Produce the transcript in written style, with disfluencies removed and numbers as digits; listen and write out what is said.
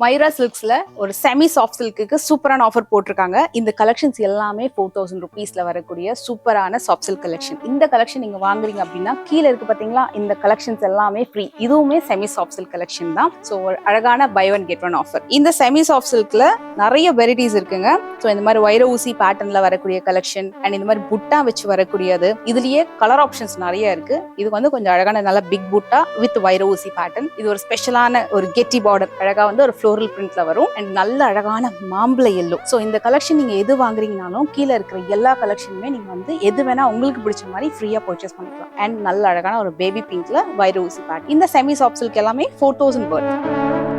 மைரா சில்க்ஸ்ல ஒரு semi soft silk சூப்பரான offer போட்டிருக்காங்க. இந்த கலெக்ஷன்ஸ் எல்லாமே 4000 ருபீஸ்ல வரக்கூடிய சூப்பரான சாஃப்ட் சில்க் கலெக்ஷன். இந்த கலெக்ஷன் நீங்க வாங்குறீங்க அப்படின்னா கீழே இருக்கு பாத்தீங்களா, இந்த கலெக்ஷன்ஸ் எல்லாமே ஃப்ரீ. இதுவுமே செமி சாஃப்ட் சில்க் கலெக்ஷன் தான். ஸோ ஒரு அழகான buy one get one offer. இந்த செமி சாஃப்ட் சில்க்ல நிறைய வெரைட்டிஸ் இருக்குங்க. ஸோ இந்த மாதிரி வைர ஊசி பேட்டர்ன்ல வரக்கூடிய கலெக்ஷன் அண்ட் இந்த மாதிரி புட்டா வச்சு வரக்கூடியது. இதுலயே கலர் ஆப்ஷன்ஸ் நிறைய இருக்கு. இது கொஞ்சம் அழகான நல்ல பிக் புட்டா வித் வைர ஊசி பேட்டர்ன். இது ஒரு ஸ்பெஷலான ஒரு கெட்டி பார்டர் அழகா ஒரு ஃப்ளோரல் பிரிண்ட்ல வரும் அண்ட் நல்ல அழகான மாம்பழ எல்லோ. சோ இந்த கலெக்ஷன் நீங்க எது வாங்குறீங்கனாலும் கீழே இருக்கிற எல்லா கலெக்ஷனுமே நீங்க எது வேணா உங்களுக்கு பிடிச்ச மாதிரி ஃப்ரீயா பர்ச்சேஸ் பண்ணிக்கலாம். அண்ட் நல்ல அழகான ஒரு பேபி பிங்க்ல வைர ஊசி பேட்டர்ன். இந்த செமி சாஃப்ட் சில்க் எல்லாமே 4000 வரும்.